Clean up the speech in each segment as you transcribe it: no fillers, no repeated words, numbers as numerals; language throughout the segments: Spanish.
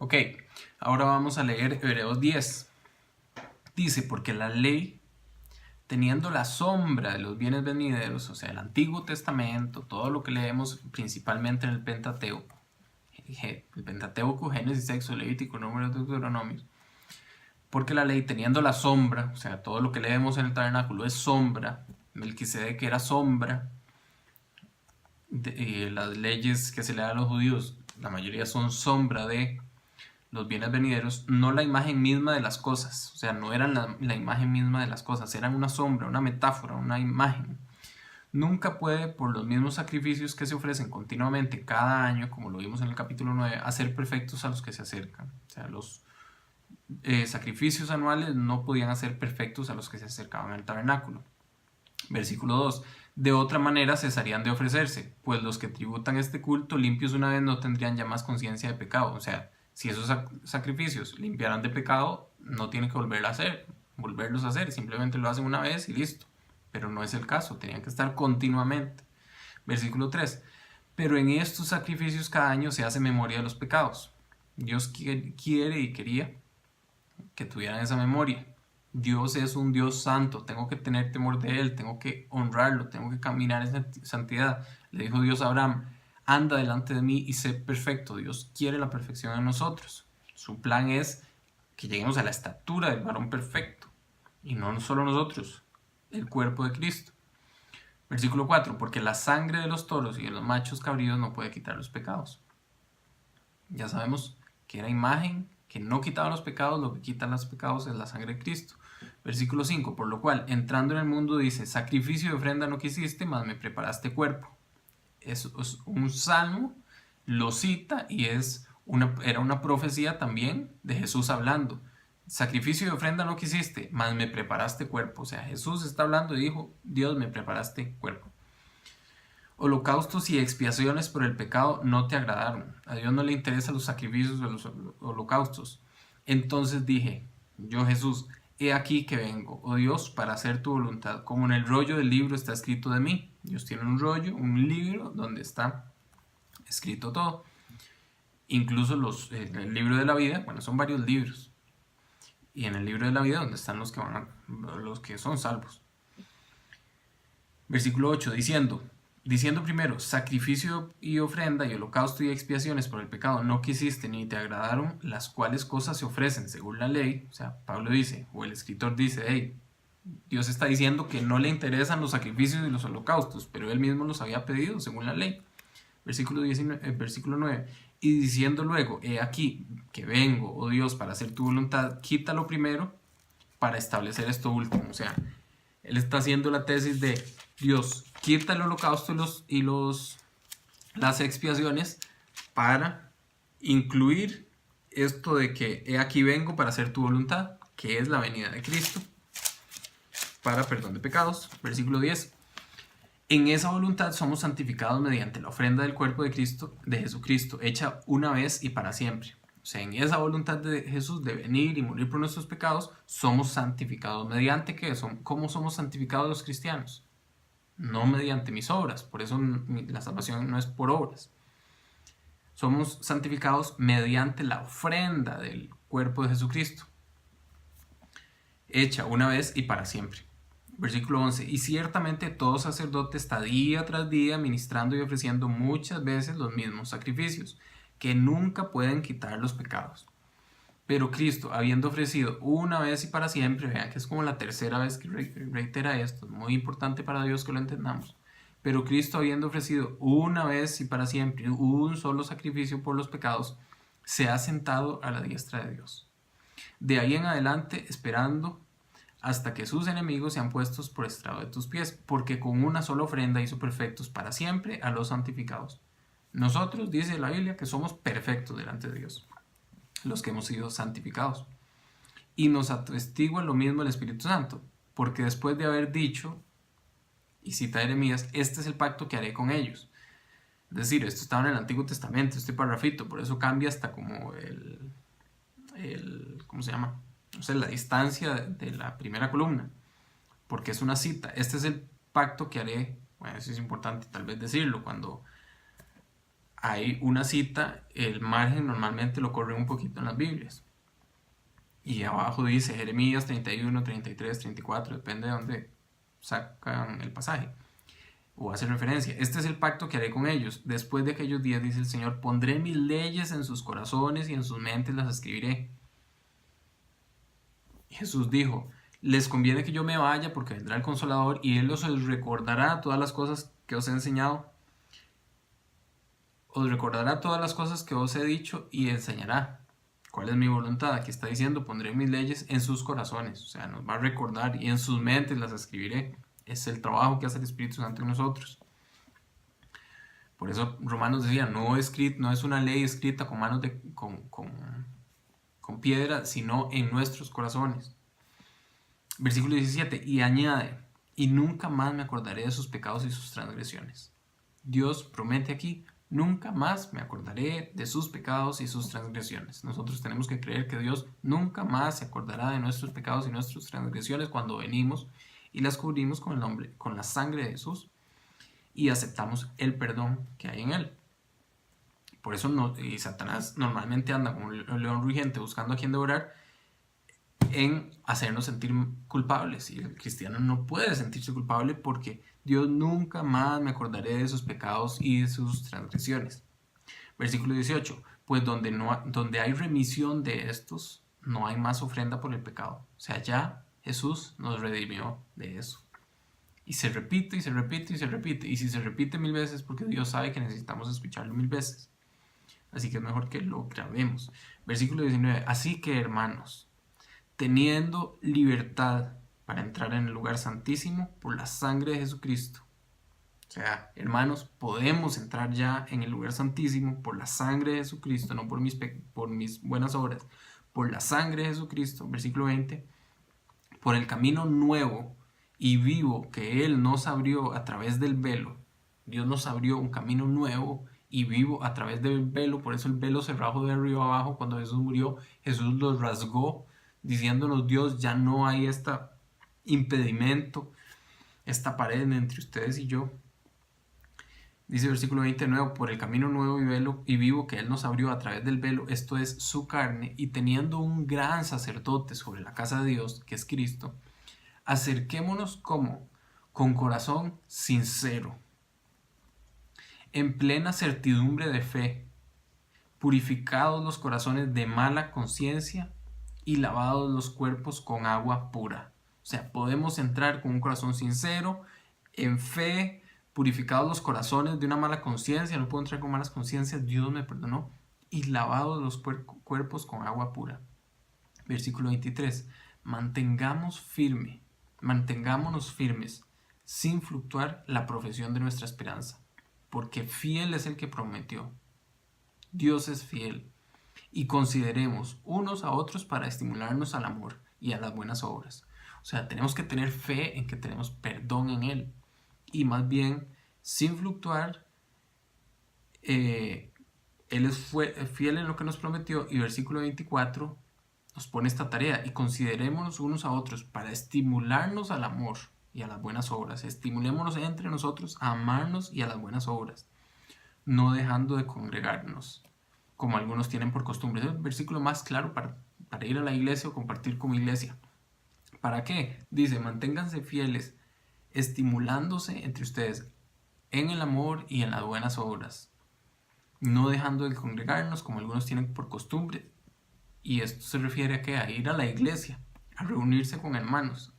Ok, ahora vamos a leer Hebreos 10. Dice, porque la ley, teniendo la sombra de los bienes venideros, o sea, el Antiguo Testamento, todo lo que leemos principalmente en el Pentateuco, Génesis, Éxodo, Levítico, Números, Deuteronomios, porque la ley, teniendo la sombra, o sea, todo lo que leemos en el tabernáculo es sombra, Melquisedec era sombra, y las leyes que se le dan a los judíos, la mayoría son sombra de los bienes venideros, no la imagen misma de las cosas, o sea, no eran la imagen misma de las cosas, eran una sombra, una metáfora, una imagen. Nunca puede, por los mismos sacrificios que se ofrecen continuamente cada año, como lo vimos en el capítulo 9, hacer perfectos a los que se acercan. O sea, los sacrificios anuales no podían hacer perfectos a los que se acercaban al tabernáculo. Versículo 2. De otra manera cesarían de ofrecerse, pues los que tributan este culto limpios una vez no tendrían ya más conciencia de pecado. O sea, si esos sacrificios limpiaran de pecado, no tienen que volverlos a hacer, simplemente lo hacen una vez y listo. Pero no es el caso, tenían que estar continuamente. Versículo 3. Pero en estos sacrificios cada año se hace memoria de los pecados. Dios quiere y quería que tuvieran esa memoria. Dios es un Dios santo, tengo que tener temor de Él, tengo que honrarlo, tengo que caminar en santidad. Le dijo Dios a Abraham, anda delante de mí y sé perfecto. Dios quiere la perfección en nosotros. Su plan es que lleguemos a la estatura del varón perfecto. Y no solo nosotros, el cuerpo de Cristo. Versículo 4, porque la sangre de los toros y de los machos cabríos no puede quitar los pecados. Ya sabemos que era imagen, que no quitaba los pecados, lo que quita los pecados es la sangre de Cristo. Versículo 5, por lo cual, entrando en el mundo dice, sacrificio y ofrenda no quisiste, mas me preparaste cuerpo. Es un salmo, lo cita y era una profecía también de Jesús hablando. Sacrificio y ofrenda no quisiste, mas me preparaste cuerpo. O sea, Jesús está hablando y dijo, Dios, me preparaste cuerpo. Holocaustos y expiaciones por el pecado no te agradaron. A Dios no le interesan los sacrificios o los holocaustos. Entonces dije, yo Jesús, he aquí que vengo, oh Dios, para hacer tu voluntad, como en el rollo del libro está escrito de mí. Dios tiene un rollo, un libro donde está escrito todo. Incluso el libro de la vida, bueno, son varios libros. Y en el libro de la vida donde están los que son salvos. Versículo 8, diciendo primero, sacrificio y ofrenda y holocausto y expiaciones por el pecado no quisiste ni te agradaron, las cuales cosas se ofrecen según la ley. O sea, Pablo dice, o el escritor dice, hey, Dios está diciendo que no le interesan los sacrificios y los holocaustos, pero él mismo los había pedido según la ley. Versículo 9, y diciendo luego, he aquí que vengo, oh Dios, para hacer tu voluntad, quítalo primero para establecer esto último. O sea, él está haciendo la tesis de Dios, quita el holocausto y las expiaciones para incluir esto de que he aquí vengo para hacer tu voluntad, que es la venida de Cristo para perdón de pecados. Versículo 10. En esa voluntad somos santificados mediante la ofrenda del cuerpo de Cristo, de Jesucristo, hecha una vez y para siempre. O sea, en esa voluntad de Jesús de venir y morir por nuestros pecados, somos santificados. ¿Mediante qué? ¿Cómo somos santificados los cristianos? No mediante mis obras. Por eso la salvación no es por obras. Somos santificados mediante la ofrenda del cuerpo de Jesucristo, hecha una vez y para siempre. Versículo 11, y ciertamente todo sacerdote está día tras día ministrando y ofreciendo muchas veces los mismos sacrificios, que nunca pueden quitar los pecados. Pero Cristo, habiendo ofrecido una vez y para siempre, vean que es como la tercera vez que reitera esto, es muy importante para Dios que lo entendamos. Pero Cristo, habiendo ofrecido una vez y para siempre un solo sacrificio por los pecados, se ha sentado a la diestra de Dios. De ahí en adelante, esperando hasta que sus enemigos sean puestos por estrado de tus pies, porque con una sola ofrenda hizo perfectos para siempre a los santificados. Nosotros, dice la Biblia, que somos perfectos delante de Dios, los que hemos sido santificados. Y nos atestigua lo mismo el Espíritu Santo, porque después de haber dicho, y cita Jeremías, este es el pacto que haré con ellos. Es decir, esto estaba en el Antiguo Testamento, este parrafito, por eso cambia hasta como ¿cómo se llama? O sea, la distancia de la primera columna, porque es una cita. Este es el pacto que haré. Bueno, eso es importante tal vez decirlo. Cuando hay una cita, el margen normalmente lo corre un poquito en las Biblias. Y abajo dice Jeremías 31, 33, 34, depende de dónde sacan el pasaje o hace referencia. Este es el pacto que haré con ellos. Después de aquellos días, dice el Señor, pondré mis leyes en sus corazones y en sus mentes las escribiré. Y Jesús dijo, les conviene que yo me vaya porque vendrá el Consolador y Él os recordará todas las cosas que os he enseñado. Os recordará todas las cosas que os he dicho y enseñará. ¿Cuál es mi voluntad? Aquí está diciendo, pondré mis leyes en sus corazones. O sea, nos va a recordar y en sus mentes las escribiré. Es el trabajo que hace el Espíritu Santo en nosotros. Por eso Romanos decía, no es una ley escrita con manos con piedra, sino en nuestros corazones. Versículo 17, y añade, y nunca más me acordaré de sus pecados y sus transgresiones. Dios promete aquí, nunca más me acordaré de sus pecados y sus transgresiones. Nosotros tenemos que creer que Dios nunca más se acordará de nuestros pecados y nuestras transgresiones cuando venimos y las cubrimos con el nombre, con la sangre de Jesús y aceptamos el perdón que hay en él. Por eso y Satanás normalmente anda como un león rugiente buscando a quien devorar en hacernos sentir culpables. Y el cristiano no puede sentirse culpable porque Dios nunca más me acordaré de sus pecados y de sus transgresiones. Versículo 18. Pues donde hay remisión de estos, no hay más ofrenda por el pecado. O sea, ya Jesús nos redimió de eso. Y se repite y se repite y se repite. Y si se repite 1000 veces, porque Dios sabe que necesitamos escucharlo 1000 veces. Así que es mejor que lo grabemos. Versículo 19. Así que, hermanos, teniendo libertad para entrar en el lugar santísimo por la sangre de Jesucristo. O sea, hermanos, podemos entrar ya en el lugar santísimo por la sangre de Jesucristo, no por mis buenas obras, por la sangre de Jesucristo. Versículo 20. Por el camino nuevo y vivo que Él nos abrió a través del velo. Dios nos abrió un camino nuevo y vivo a través del velo. Por eso el velo se rajó de arriba abajo. Cuando Jesús murió, Jesús lo rasgó, diciéndonos, Dios, ya no hay este impedimento, esta pared entre ustedes y yo. Dice versículo 29, por el camino nuevo y vivo que Él nos abrió a través del velo, esto es su carne, y teniendo un gran sacerdote sobre la casa de Dios, que es Cristo, acerquémonos como con corazón sincero, en plena certidumbre de fe, purificados los corazones de mala conciencia y lavados los cuerpos con agua pura. O sea, podemos entrar con un corazón sincero, en fe, purificados los corazones de una mala conciencia. No puedo entrar con malas conciencias, Dios me perdonó, y lavados los cuerpos con agua pura. Versículo 23, mantengámonos firmes, sin fluctuar la profesión de nuestra esperanza, porque fiel es el que prometió. Dios es fiel. Y consideremos unos a otros para estimularnos al amor y a las buenas obras. O sea, tenemos que tener fe en que tenemos perdón en Él. Y más bien, sin fluctuar, Él es fiel en lo que nos prometió. Y versículo 24 nos pone esta tarea. Y considerémonos unos a otros para estimularnos al amor y a las buenas obras. Estimulémonos entre nosotros a amarnos y a las buenas obras, no dejando de congregarnos, como algunos tienen por costumbre. Es el versículo más claro para ir a la iglesia o compartir como iglesia. ¿Para qué? Dice, manténganse fieles, estimulándose entre ustedes en el amor y en las buenas obras, no dejando de congregarnos como algunos tienen por costumbre. Y esto se refiere a ¿qué? A ir a la iglesia, a reunirse con hermanos,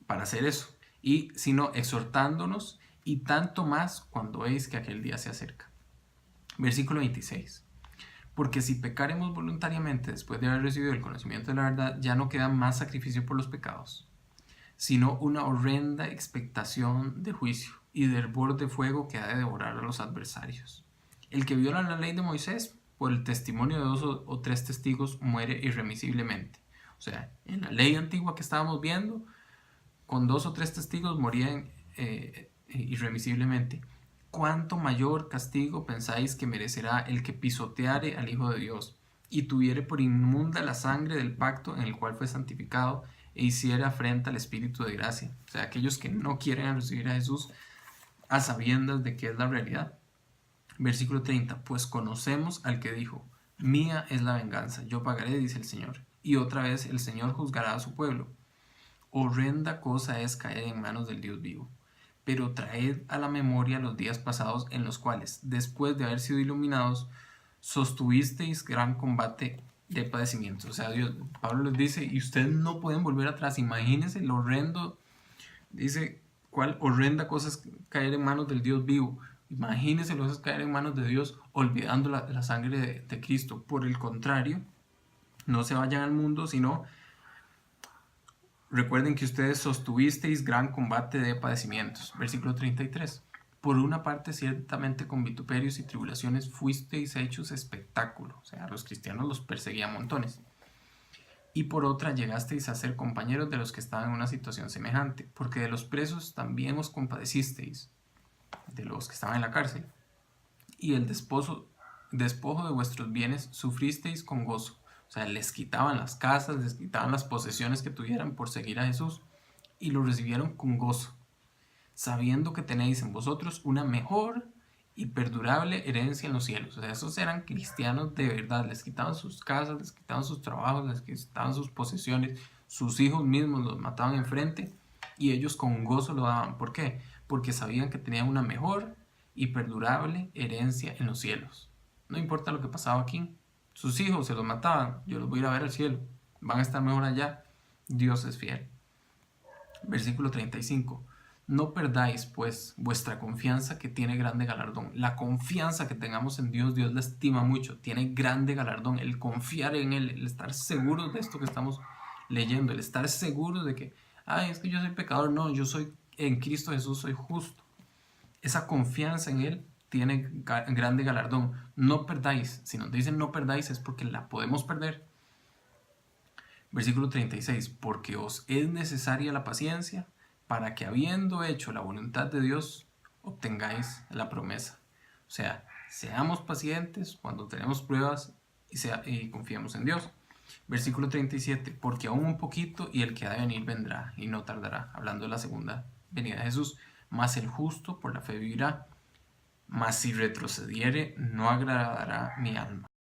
para hacer eso. Y sino exhortándonos, y tanto más cuando veis que aquel día se acerca. Versículo 26. Porque si pecaremos voluntariamente después de haber recibido el conocimiento de la verdad, ya no queda más sacrificio por los pecados, sino una horrenda expectación de juicio y de hervor de fuego que ha de devorar a los adversarios. El que viola la ley de Moisés, por el testimonio de 2 o 3 testigos, muere irremisiblemente. O sea, en la ley antigua que estábamos viendo, con 2 o 3 testigos morían irremisiblemente. ¿Cuánto mayor castigo pensáis que merecerá el que pisoteare al Hijo de Dios y tuviere por inmunda la sangre del pacto en el cual fue santificado e hiciera afrenta al Espíritu de gracia? O sea, aquellos que no quieren recibir a Jesús a sabiendas de que es la realidad. Versículo 30. Pues conocemos al que dijo: mía es la venganza, yo pagaré, dice el Señor. Y otra vez el Señor juzgará a su pueblo. Horrenda cosa es caer en manos del Dios vivo. Pero traed a la memoria los días pasados en los cuales, después de haber sido iluminados, sostuvisteis gran combate de padecimientos. O sea, Pablo les dice, y ustedes no pueden volver atrás. Imagínense lo horrendo. Dice, cuál horrenda cosa es caer en manos del Dios vivo. Imagínense lo que es caer en manos de Dios olvidando la sangre de Cristo. Por el contrario, no se vayan al mundo, sino recuerden que ustedes sostuvisteis gran combate de padecimientos. Versículo 33. Por una parte, ciertamente con vituperios y tribulaciones fuisteis hechos espectáculo. O sea, a los cristianos los perseguían montones. Y por otra, llegasteis a ser compañeros de los que estaban en una situación semejante, porque de los presos también os compadecisteis, de los que estaban en la cárcel. Y el despojo de vuestros bienes sufristeis con gozo. O sea, les quitaban las casas, les quitaban las posesiones que tuvieran por seguir a Jesús, y lo recibieron con gozo, sabiendo que tenéis en vosotros una mejor y perdurable herencia en los cielos. O sea, esos eran cristianos de verdad. Les quitaban sus casas, les quitaban sus trabajos, les quitaban sus posesiones, sus hijos mismos los mataban enfrente, y ellos con gozo lo daban. ¿Por qué? Porque sabían que tenían una mejor y perdurable herencia en los cielos. No importa lo que pasaba aquí, sus hijos se los mataban, yo los voy a ir a ver al cielo, van a estar mejor allá. Dios es fiel. Versículo 35. No perdáis, pues, vuestra confianza, que tiene grande galardón. La confianza que tengamos en Dios, Dios la estima mucho, tiene grande galardón. El confiar en Él, el estar seguros de esto que estamos leyendo, el estar seguros de que, ay, es que yo soy pecador. No, yo soy en Cristo Jesús, soy justo. Esa confianza en Él tiene grande galardón. No perdáis. Si nos dicen no perdáis es porque la podemos perder. Versículo 36. Porque os es necesaria la paciencia, para que habiendo hecho la voluntad de Dios, obtengáis la promesa. O sea, seamos pacientes cuando tenemos pruebas y confiemos en Dios. Versículo 37. Porque aún un poquito y el que ha de venir vendrá y no tardará. Hablando de la segunda venida de Jesús. Mas el justo por la fe vivirá. Mas si retrocediere, no agradará mi alma.